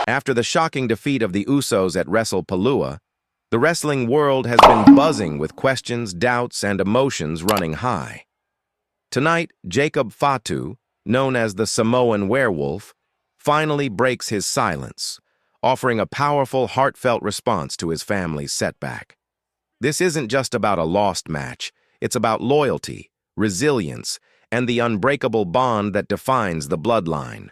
After the shocking defeat of the Usos at WrestlePalooza, the wrestling world has been buzzing with questions, doubts, and emotions running high. Tonight, Jacob Fatu, known as the Samoan Werewolf, finally breaks his silence, offering a powerful, heartfelt response to his family's setback. This isn't just about a lost match, it's about loyalty, resilience, and the unbreakable bond that defines the bloodline.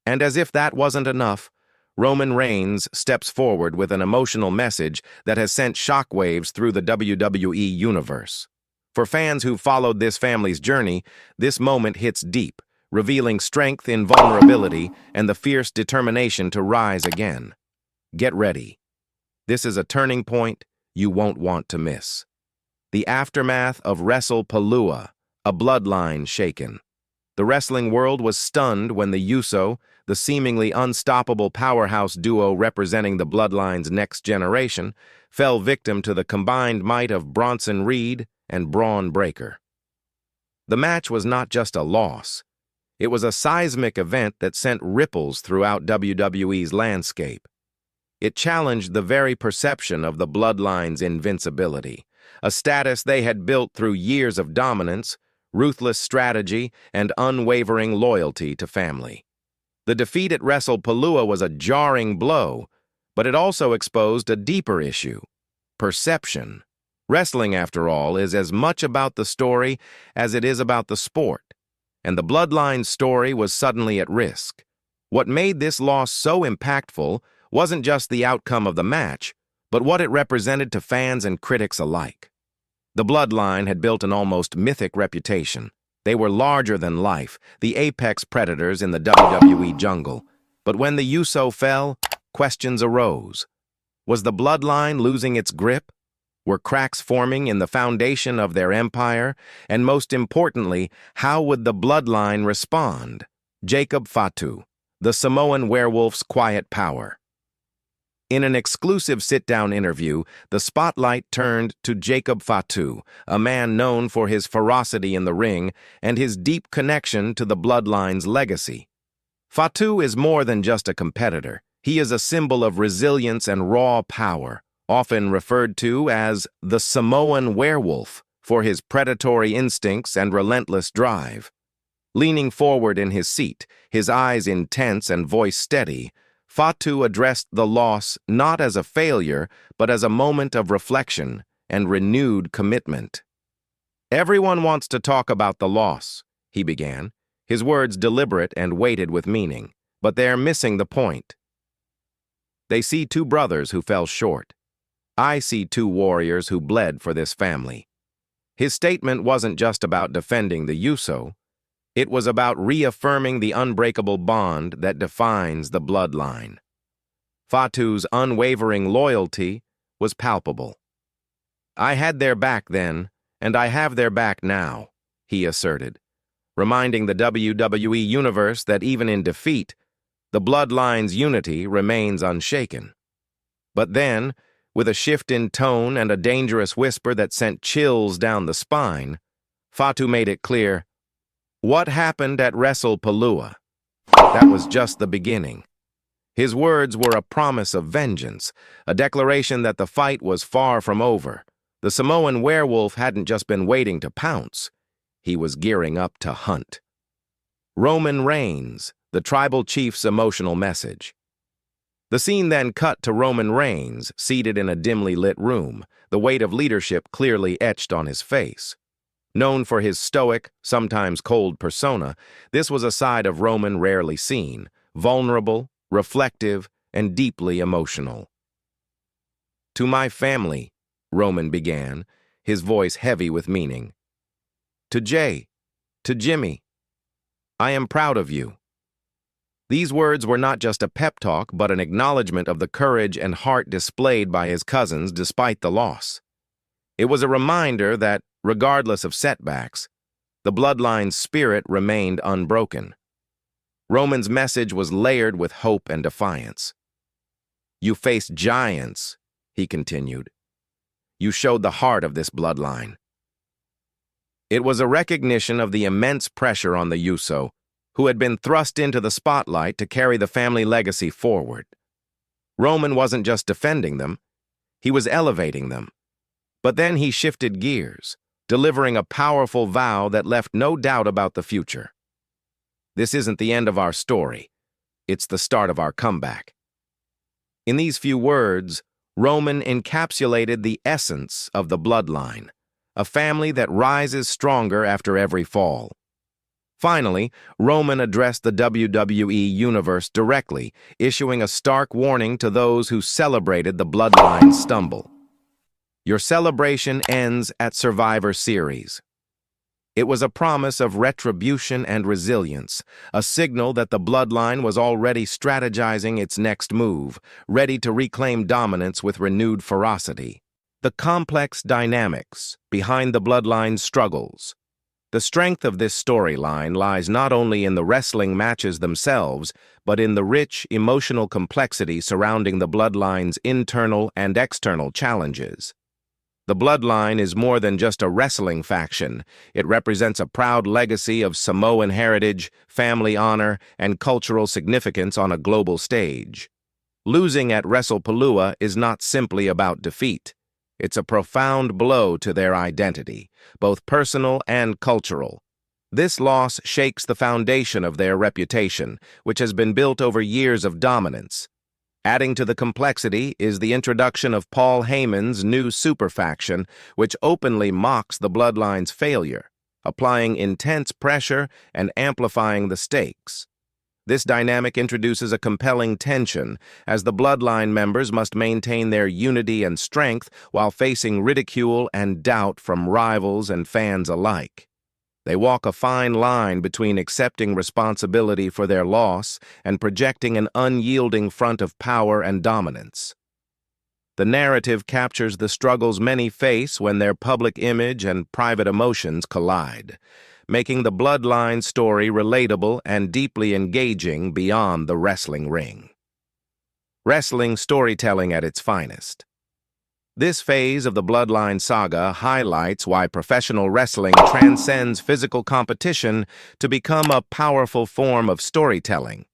And as if that wasn't enough, Roman Reigns steps forward with an emotional message that has sent shockwaves through the WWE Universe. For fans who followed this family's journey, this moment hits deep, revealing strength in vulnerability and the fierce determination to rise again. Get ready. This is a turning point you won't want to miss. The aftermath of WrestlePalooza, a bloodline shaken. The wrestling world was stunned when the Uso, the seemingly unstoppable powerhouse duo representing the bloodline's next generation, fell victim to the combined might of Bronson Reed and Braun Breaker. The match was not just a loss. It was a seismic event that sent ripples throughout WWE's landscape. It challenged the very perception of the bloodline's invincibility, a status they had built through years of dominance, ruthless strategy, and unwavering loyalty to family. The defeat at WrestlePalooza was a jarring blow, but it also exposed a deeper issue: perception. Wrestling, after all, is as much about the story as it is about the sport, and the bloodline's story was suddenly at risk. What made this loss so impactful wasn't just the outcome of the match, but what it represented to fans and critics alike. The bloodline had built an almost mythic reputation. They were larger than life, the apex predators in the WWE jungle. But when the Uso fell, questions arose. Was the bloodline losing its grip? Were cracks forming in the foundation of their empire? And most importantly, how would the bloodline respond? Jacob Fatu, the Samoan Werewolf's quiet power. In an exclusive sit-down interview, the spotlight turned to Jacob Fatu, a man known for his ferocity in the ring and his deep connection to the bloodline's legacy. Fatu is more than just a competitor. He is a symbol of resilience and raw power, often referred to as the Samoan Werewolf for his predatory instincts and relentless drive. Leaning forward in his seat, his eyes intense and voice steady, Fatu addressed the loss not as a failure, but as a moment of reflection and renewed commitment. "Everyone wants to talk about the loss," he began, his words deliberate and weighted with meaning, but they're missing the point. They see two brothers who fell short. I see two warriors who bled for this family. His statement wasn't just about defending the Uso. It was about reaffirming the unbreakable bond that defines the bloodline. Fatu's unwavering loyalty was palpable. "I had their back then, and I have their back now," he asserted, reminding the WWE Universe that even in defeat, the bloodline's unity remains unshaken. But then, with a shift in tone and a dangerous whisper that sent chills down the spine, Fatu made it clear, what happened at WrestlePalooza? That was just the beginning. His words were a promise of vengeance, a declaration that the fight was far from over. The Samoan Werewolf hadn't just been waiting to pounce. He was gearing up to hunt. Roman Reigns, the tribal chief's emotional message. The scene then cut to Roman Reigns, seated in a dimly lit room, the weight of leadership clearly etched on his face. Known for his stoic, sometimes cold persona, this was a side of Roman rarely seen, vulnerable, reflective, and deeply emotional. "To my family," Roman began, his voice heavy with meaning. "To Jay, to Jimmy, I am proud of you." These words were not just a pep talk, but an acknowledgement of the courage and heart displayed by his cousins despite the loss. It was a reminder that, regardless of setbacks, the bloodline's spirit remained unbroken. Roman's message was layered with hope and defiance. "You faced giants," he continued. "You showed the heart of this bloodline." It was a recognition of the immense pressure on the Uso, who had been thrust into the spotlight to carry the family legacy forward. Roman wasn't just defending them, he was elevating them. But then he shifted gears, delivering a powerful vow that left no doubt about the future. This isn't the end of our story. It's the start of our comeback. In these few words, Roman encapsulated the essence of the Bloodline, a family that rises stronger after every fall. Finally, Roman addressed the WWE Universe directly, issuing a stark warning to those who celebrated the Bloodline's stumble. Your celebration ends at Survivor Series. It was a promise of retribution and resilience, a signal that the Bloodline was already strategizing its next move, ready to reclaim dominance with renewed ferocity. The complex dynamics behind the Bloodline's struggles. The strength of this storyline lies not only in the wrestling matches themselves, but in the rich emotional complexity surrounding the Bloodline's internal and external challenges. The Bloodline is more than just a wrestling faction. It represents a proud legacy of Samoan heritage, family honor, and cultural significance on a global stage. Losing at WrestlePalooza is not simply about defeat. It's a profound blow to their identity, both personal and cultural. This loss shakes the foundation of their reputation, which has been built over years of dominance. Adding to the complexity is the introduction of Paul Heyman's new super faction, which openly mocks the Bloodline's failure, applying intense pressure and amplifying the stakes. This dynamic introduces a compelling tension, as the Bloodline members must maintain their unity and strength while facing ridicule and doubt from rivals and fans alike. They walk a fine line between accepting responsibility for their loss and projecting an unyielding front of power and dominance. The narrative captures the struggles many face when their public image and private emotions collide, making the Bloodline story relatable and deeply engaging beyond the wrestling ring. Wrestling storytelling at its finest. This phase of the Bloodline saga highlights why professional wrestling transcends physical competition to become a powerful form of storytelling.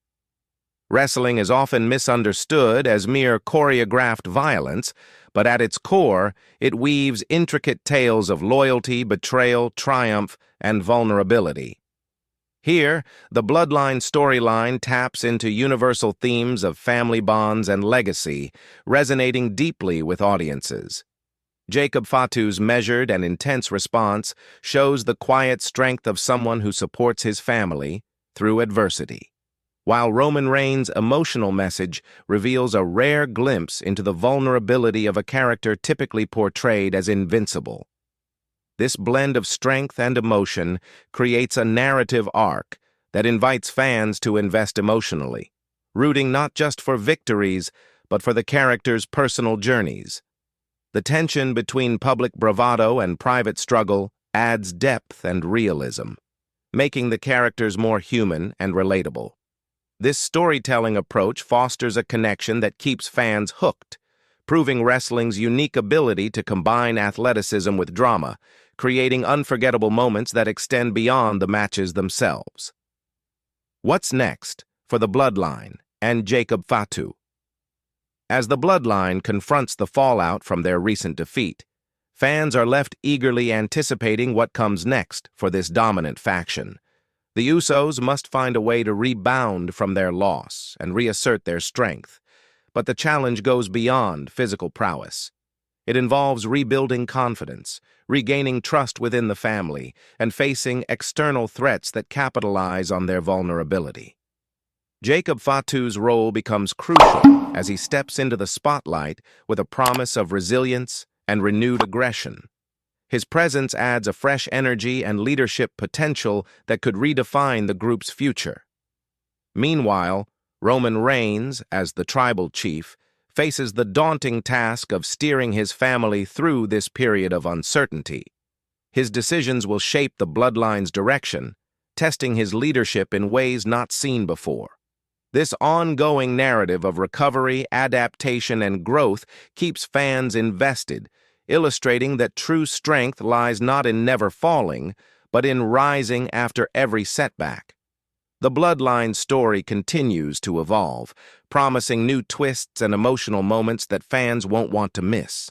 Wrestling is often misunderstood as mere choreographed violence, but at its core, it weaves intricate tales of loyalty, betrayal, triumph, and vulnerability. Here, the Bloodline storyline taps into universal themes of family bonds and legacy, resonating deeply with audiences. Jacob Fatu's measured and intense response shows the quiet strength of someone who supports his family through adversity, while Roman Reigns' emotional message reveals a rare glimpse into the vulnerability of a character typically portrayed as invincible. This blend of strength and emotion creates a narrative arc that invites fans to invest emotionally, rooting not just for victories, but for the characters' personal journeys. The tension between public bravado and private struggle adds depth and realism, making the characters more human and relatable. This storytelling approach fosters a connection that keeps fans hooked, proving wrestling's unique ability to combine athleticism with drama, creating unforgettable moments that extend beyond the matches themselves. What's next for the Bloodline and Jacob Fatu? As the Bloodline confronts the fallout from their recent defeat, fans are left eagerly anticipating what comes next for this dominant faction. The Usos must find a way to rebound from their loss and reassert their strength, but the challenge goes beyond physical prowess. It involves rebuilding confidence, regaining trust within the family, and facing external threats that capitalize on their vulnerability. Jacob Fatu's role becomes crucial as he steps into the spotlight with a promise of resilience and renewed aggression. His presence adds a fresh energy and leadership potential that could redefine the group's future. Meanwhile, Roman Reigns, as the tribal chief, faces the daunting task of steering his family through this period of uncertainty. His decisions will shape the Bloodline's direction, testing his leadership in ways not seen before. This ongoing narrative of recovery, adaptation, and growth keeps fans invested, illustrating that true strength lies not in never falling, but in rising after every setback. the Bloodline story continues to evolve, promising new twists and emotional moments that fans won't want to miss.